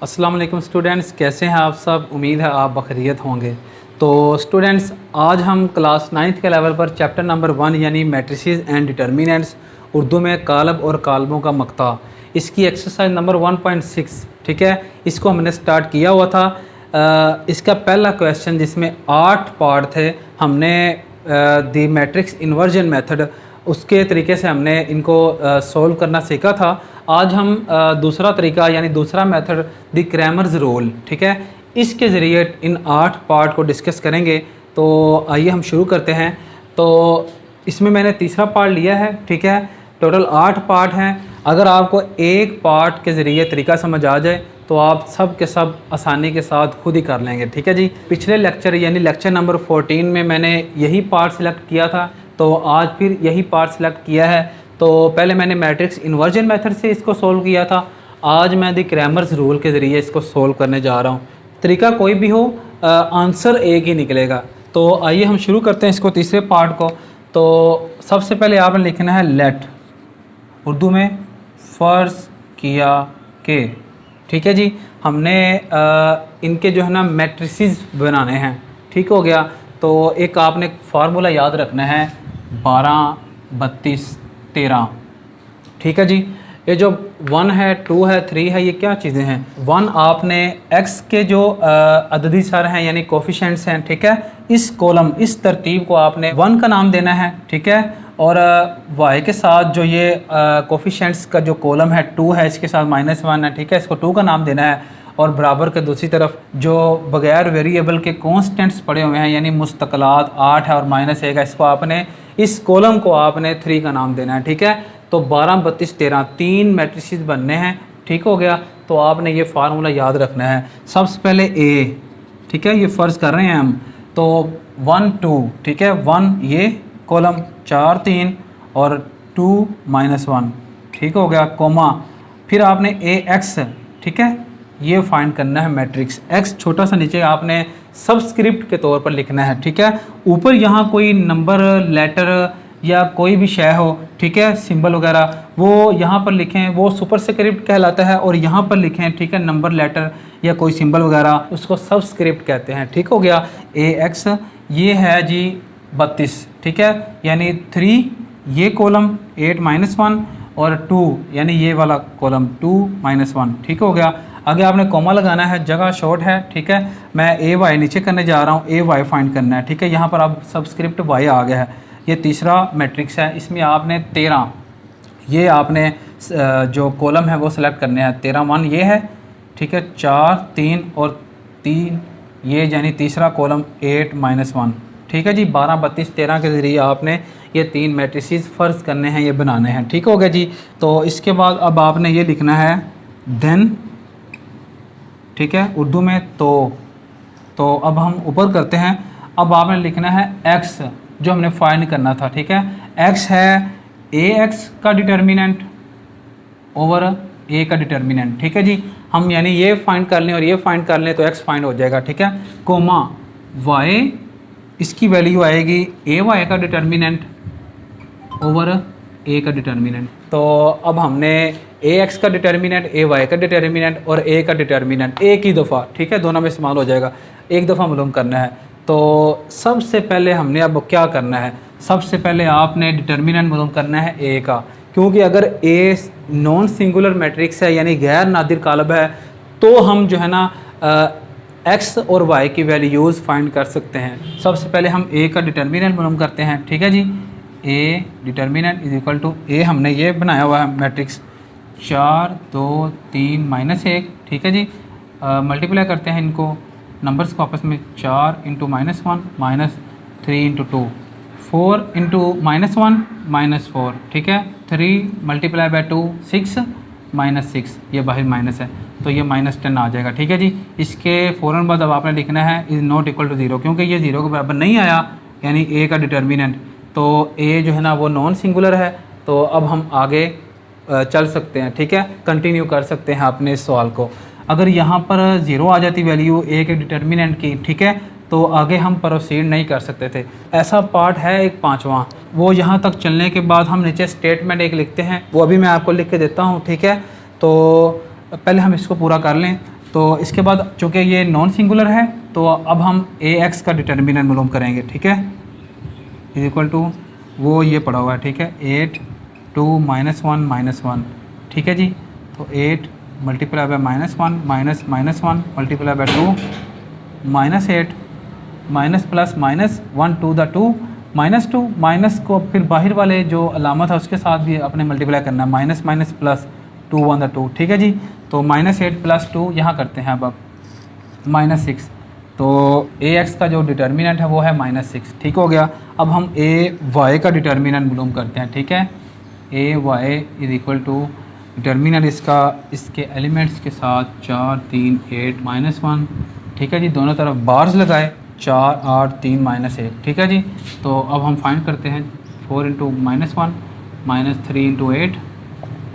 अस्सलाम वालेकुम स्टूडेंट्स, कैसे हैं आप सब। उम्मीद है आप बखैरियत होंगे। तो स्टूडेंट्स, आज हम क्लास 9th के लेवल पर चैप्टर नंबर 1 यानी मैट्रिसेस एंड डिटर्मिनेंट्स, उर्दू में कालब और कालबों का मक्ता, इसकी एक्सरसाइज नंबर 1.6, ठीक है, इसको हमने स्टार्ट किया हुआ था। इसका पहला क्वेश्चन जिसमें 8 पार्ट थे, हमने द मैट्रिक्स इन्वर्जन मेथड उसके तरीके से हमने इनको सॉल्व करना सीखा था। आज हम दूसरा तरीका यानी दूसरा मेथड द क्रैमर्स रूल, ठीक है, इसके ज़रिए इन 8 पार्ट को डिस्कस करेंगे। तो आइए हम शुरू करते हैं। तो इसमें मैंने तीसरा पार्ट लिया है, ठीक है। टोटल 8 पार्ट हैं। अगर आपको एक पार्ट के ज़रिए तरीका समझ आ जाए तो आप सब के सब आसानी के साथ खुद ही कर लेंगे, ठीक है जी। पिछले लेक्चर यानी लेक्चर नंबर 14 में मैंने यही पार्ट सिलेक्ट किया था, तो आज फिर यही पार्ट सिलेक्ट किया है। तो पहले मैंने मैट्रिक्स इन्वर्जन मेथड से इसको सोल्व किया था, आज मैं द क्रैमर्स रूल के ज़रिए इसको सोल्व करने जा रहा हूँ। तरीका कोई भी हो, आंसर एक ही निकलेगा। तो आइए हम शुरू करते हैं इसको, तीसरे पार्ट को। तो सबसे पहले आपने लिखना है लेट, उर्दू में फ़र्ज़ किया के, ठीक है जी। हमने इनके जो है ना मैट्रिसेस बनाने हैं, ठीक हो गया। तो एक आपने फार्मूला याद रखना है 12, 32, 13, ठीक है जी। ये जो 1 है, 2 है, 3 है, ये क्या चीज़ें हैं। 1 आपने x के जो अददी सर हैं यानी कोफिशेंट्स हैं, ठीक है, इस कॉलम इस तरतीब को आपने 1 का नाम देना है, ठीक है। और y के साथ जो ये कोफिशेंट्स का जो कॉलम है 2 है, इसके साथ -1 है, ठीक है, इसको 2 का नाम देना है। और बराबर के दूसरी तरफ जो बगैर वेरिएबल के कॉन्स्टेंट्स पड़े हुए हैं यानी मुस्तकलात 8 है और -1 है, इसको आपने इस कॉलम को आपने 3 का नाम देना है, ठीक है। तो 12, 32, 13 3 मैट्रिसेस बनने हैं, ठीक हो गया। तो आपने ये फार्मूला याद रखना है। सबसे पहले A, ठीक है, ये फ़र्ज़ कर रहे हैं हम। तो 1, 2, ठीक है, 1 ये कॉलम, 4, 3 और 2 -1, ठीक हो गया, कोमा। फिर आपने AX, ठीक है, ये फाइंड करना है मैट्रिक्स x, छोटा सा नीचे आपने सबस्क्रिप्ट के तौर पर लिखना है, ठीक है। ऊपर यहाँ कोई नंबर, लेटर या कोई भी शय हो, ठीक है, सिंबल वगैरह, वो यहाँ पर लिखें, वो सुपरस्क्रिप्ट कहलाता है। और यहाँ पर लिखें, ठीक है, नंबर, लेटर या कोई सिंबल वगैरह, उसको सबस्क्रिप्ट कहते हैं, ठीक हो गया। AX ये है जी 32, ठीक है, यानी 3 ये कॉलम 8 -1 और 2 यानी ये वाला कॉलम 2 -1, ठीक हो गया। आगे आपने कोमा लगाना है, जगह शॉर्ट है, ठीक है। मैं AY नीचे करने जा रहा हूँ, AY फाइंड करना है, ठीक है। यहाँ पर अब सबस्क्रिप्ट Y आ गया है। ये तीसरा मैट्रिक्स है, इसमें आपने 13 ये आपने जो कॉलम है वो सिलेक्ट करने हैं। 13 1 ये है, ठीक है, 4, 3 और 3 ये यानी तीसरा कॉलम 8 -1, ठीक है जी। 12, 32, 13 के ज़रिए आपने ये 3 मैट्रिसेस फ़र्ज़ करने हैं, ये बनाने हैं, ठीक हो गया जी। तो इसके बाद अब आपने ये लिखना है देन, ठीक है, उर्दू में तो अब हम ऊपर करते हैं। अब आपने लिखना है x, जो हमने फाइंड करना था, ठीक है। x है AX का डिटर्मिनेंट ओवर A का डिटर्मिनेंट, ठीक है जी। हम यानी ये फाइंड कर लें और ये फाइंड कर लें तो x फाइंड हो जाएगा, ठीक है। कोमा y, इसकी वैल्यू आएगी AY का डिटर्मिनेंट ओवर A का डिटर्मिनेंट। तो अब हमने AX का डिटर्मिनेंट, AY का डिटर्मिनेंट और A का डिटर्मिनेंट एक ही दफ़ा, ठीक है, दोनों में इस्तेमाल हो जाएगा, एक दफ़ा मालूम करना है। तो सबसे पहले हमने अब क्या करना है, सबसे पहले आपने डिटर्मिनेंट मालूम करना है A का, क्योंकि अगर A नॉन सिंगुलर मैट्रिक्स है यानी गैर नादिर कालब है, तो हम जो है ना X और Y की वैल्यूज़ फाइंड कर सकते हैं। सबसे पहले हम A का डिटर्मिनेंट मालूम करते हैं, ठीक है जी। A determinant is equal to A, हमने ये बनाया हुआ है मैट्रिक्स 4, 2, 3 -1, ठीक है जी। मल्टीप्लाई करते हैं इनको नंबर्स को आपस में, 4 × -1 -3 × 2, 4 × -1 -4, ठीक है। 3 × 2 6 -6, ये बाहर माइनस है तो ये -10 आ जाएगा, ठीक है जी। इसके फ़ौरन बाद अब आपने लिखना है इज़ नॉट इक्वल टू 0, क्योंकि ये 0 के बराबर नहीं आया यानी A का डिटर्मिनेंट। तो A जो है ना वो नॉन सिंगुलर है। तो अब हम आगे चल सकते हैं, ठीक है, कंटिन्यू कर सकते हैं अपने इस सवाल को। अगर यहाँ पर 0 आ जाती वैल्यू A के डिटर्मिनेंट की, ठीक है, तो आगे हम प्रोसीड नहीं कर सकते थे। ऐसा पार्ट है एक 5वां, वो यहाँ तक चलने के बाद हम नीचे स्टेटमेंट एक लिखते हैं, वो अभी मैं आपको लिख के देता हूँ, ठीक है। तो पहले हम इसको पूरा कर लें। तो इसके बाद चूँकि ये नॉन सिंगुलर है तो अब हम ए एक्स का डिटर्मिनेंट मालूम करेंगे, ठीक है, इज इक्वल टू वो ये पड़ा हुआ है, ठीक है, 8 2 -1 -1, ठीक है जी। तो 8 multiply by -1 -1 multiply by 2 -8 minus plus minus 1 2 the 2 -2 minus को फिर बाहर वाले जो अलामत है उसके साथ भी अपने मल्टीप्लाई करना है, माइनस माइनस प्लस 2 1 द 2, ठीक है जी। तो -8 + 2 यहाँ करते हैं अब -6, तो ए एक्स का जो डिटर्मिनेंट है वो है -6, ठीक हो गया। अब हम ए वाई का डिटर्मिनेंट मालूम करते हैं, ठीक है, A Y is equal to determinant इसका इसके एलिमेंट्स के साथ 4 3 8 -1, ठीक है जी। दोनों तरफ बार्स लगाए 4 8 3 -1, ठीक है जी। तो अब हम फाइंड करते हैं 4 × -1 -3 × 8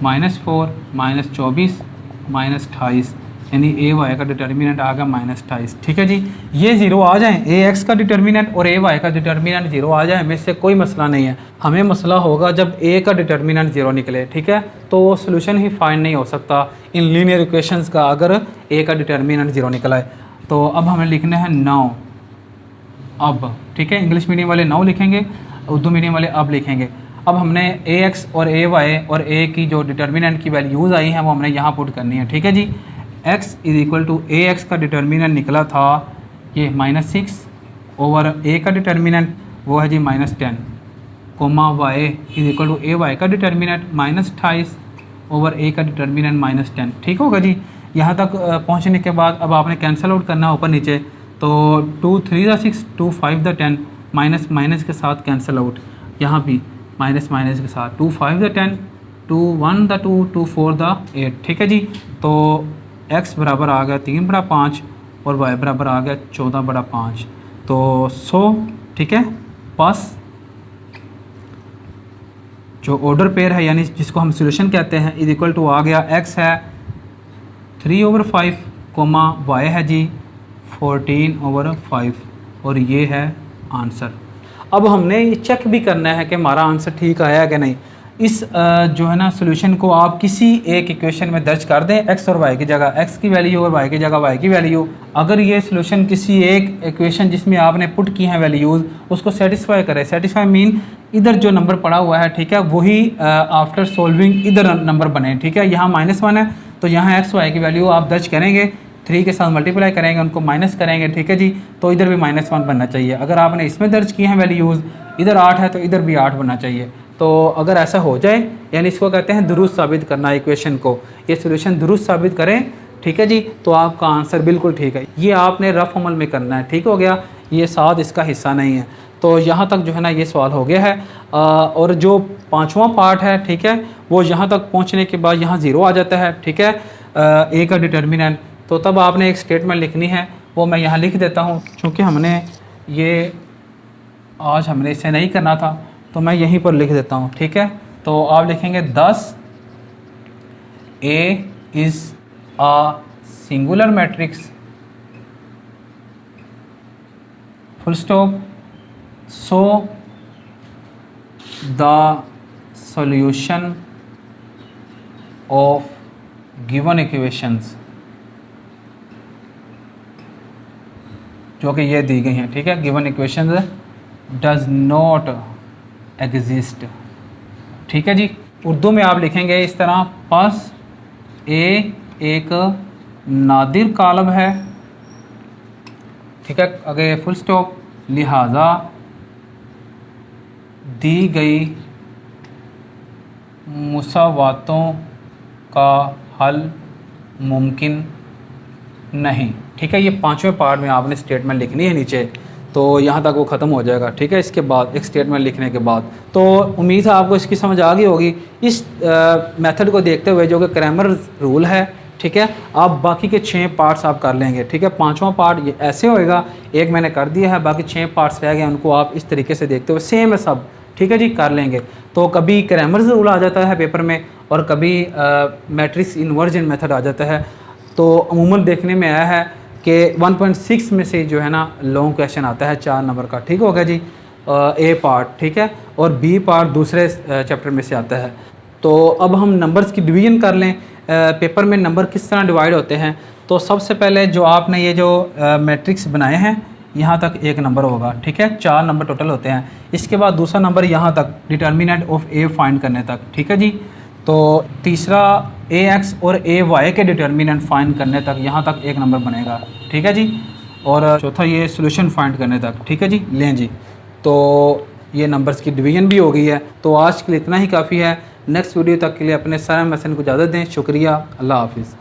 -4 -24 -28, यानी ए वाई का डिटर्मिनेंट आ गया -28, ठीक है जी। ये ज़ीरो आ जाए, ए एक्स का डिटर्मिनेंट और ए वाई का डिटर्मिनेंट ज़ीरो आ जाए, हमें इससे कोई मसला नहीं है। हमें मसला होगा जब ए का डिटर्मिनेंट ज़ीरो निकले, ठीक है, तो वो सोल्यूशन ही फाइंड नहीं हो सकता इन लीनियर इक्वेशंस का अगर ए का डिटर्मिनेंट ज़ीरो निकला है। तो अब हमें लिखना है 9 अब, ठीक है, इंग्लिश मीडियम वाले 9 लिखेंगे, उर्दू मीडियम वाले अब लिखेंगे। अब हमने ए एक्स और ए वाई और ए की जो डिटर्मिनेंट की वैल्यूज़ आई हैं वो हमने यहाँ पुट करनी है, ठीक है जी। x is equal to A x का डिटर्मिनेंट निकला था ये -6 ओवर ए का डिटर्मिनेंट वो है जी -10, comma Y is equal to A Y का डिटर्मिनेंट -28 ओवर ए का डिटर्मिनेंट -10, ठीक होगा जी। यहाँ तक पहुँचने के बाद अब आपने कैंसिल आउट करना ऊपर नीचे, तो 2 3 × 6 2 5 × 10 माइनस माइनस के साथ कैंसिल आउट, यहाँ भी माइनस माइनस के साथ 2 5 × 10 2 1 × 2 2 4 × 8, ठीक है जी। तो x बराबर आ गया 3 बड़ा 5 और y बराबर आ गया 14 बड़ा 5, तो 100, ठीक है, पास जो ऑर्डर पेयर है यानी जिसको हम सोल्यूशन कहते हैं इज इक्वल टू आ गया x है 3/5 कोमा y है जी 14/5 और ये है आंसर। अब हमने ये चेक भी करना है कि हमारा आंसर ठीक आया है कि नहीं। इस जो है ना सोल्यूशन को आप किसी एक इक्वेशन में दर्ज कर दें, x और y की जगह x की वैल्यू और y की जगह y की वैल्यू। अगर ये सोल्यूशन किसी एक इक्वेशन जिसमें आपने पुट की हैं वैल्यूज़ उसको सेटिस्फाई करे, सेटिस्फाई मीन इधर जो नंबर पड़ा हुआ है, ठीक है, वही आफ्टर सॉल्विंग इधर नंबर बने, ठीक है। यहाँ -1 है तो यहाँ x y की वैल्यू आप दर्ज करेंगे, 3 के साथ मल्टीप्लाई करेंगे, उनको माइनस करेंगे, ठीक है जी, तो इधर भी -1 बनना चाहिए। अगर आपने इसमें दर्ज किए हैं वैल्यूज़, इधर 8 है तो इधर भी 8 बनना चाहिए। तो अगर ऐसा हो जाए यानी इसको कहते हैं दुरुस्त साबित करना, इक्वेशन को ये सोल्यूशन दुरुस्त साबित करें, ठीक है जी, तो आपका आंसर बिल्कुल ठीक है। ये आपने रफ अमल में करना है, ठीक हो गया, ये साथ इसका हिस्सा नहीं है। तो यहाँ तक जो है ना ये सवाल हो गया है। और जो 5वां पार्ट है, ठीक है, वो यहाँ तक पहुँचने के बाद यहाँ ज़ीरो आ जाता है, ठीक है, ए का डिटर्मिनेंट। तो तब आपने एक स्टेटमेंट लिखनी है, वो मैं यहाँ लिख देता हूँ, चूँकि हमने ये आज हमने इसे नहीं करना था तो मैं यहीं पर लिख देता हूँ, ठीक है। तो आप लिखेंगे 10 A is a singular matrix full stop, so the solution of given equations जो कि ये दी गई हैं, ठीक है, given equations does not exist, ठीक है जी। उर्दू में आप लिखेंगे इस तरह, पास ए एक नादिर कालब है, ठीक है, आगे फुल स्टॉप, लिहाजा दी गई मुसावातों का हल मुमकिन नहीं, ठीक है। ये 5वें पार्ट में आपने स्टेटमेंट लिखनी है नीचे, तो यहाँ तक वो ख़त्म हो जाएगा, ठीक है। इसके बाद एक स्टेटमेंट लिखने के बाद तो उम्मीद है आपको इसकी समझ आ गई होगी। इस मेथड को देखते हुए जो कि क्रैमर रूल है, ठीक है, आप बाकी के 6 पार्ट्स आप कर लेंगे, ठीक है। 5वां पार्ट ये ऐसे होएगा, एक मैंने कर दिया है, बाकी 6 पार्ट्स रह गए, उनको आप इस तरीके से देखते हुए सेम है सब, ठीक है जी, कर लेंगे। तो कभी क्रैमर रूल आ जाता है पेपर में और कभी मैट्रिक्स इन्वर्जन मेथड आ जाता है। तो अमूमन देखने में आया है कि 1.6 में से जो है ना लॉन्ग क्वेश्चन आता है 4 नंबर का, ठीक होगा जी, ए पार्ट, ठीक है, और बी पार्ट दूसरे चैप्टर में से आता है। तो अब हम नंबर्स की डिवीज़न कर लें। पेपर में नंबर किस तरह डिवाइड होते हैं, तो सबसे पहले जो आपने ये जो मैट्रिक्स बनाए हैं यहाँ तक एक नंबर होगा, ठीक है, 4 नंबर टोटल होते हैं। इसके बाद दूसरा नंबर यहाँ तक डिटर्मिनेंट ऑफ ए फाइंड करने तक, ठीक है जी। तो तीसरा ए एक्स और ए वाई के डिटर्मिनेंट फाइंड करने तक यहाँ तक एक नंबर बनेगा, ठीक है जी। और चौथा ये सोल्यूशन फाइंड करने तक, ठीक है जी। लें जी, तो ये नंबर्स की डिवीजन भी हो गई है। तो आज के लिए इतना ही काफ़ी है। नेक्स्ट वीडियो तक के लिए अपने सारे मैसेज को इजाज़त दें। शुक्रिया, अल्लाह हाफिज़।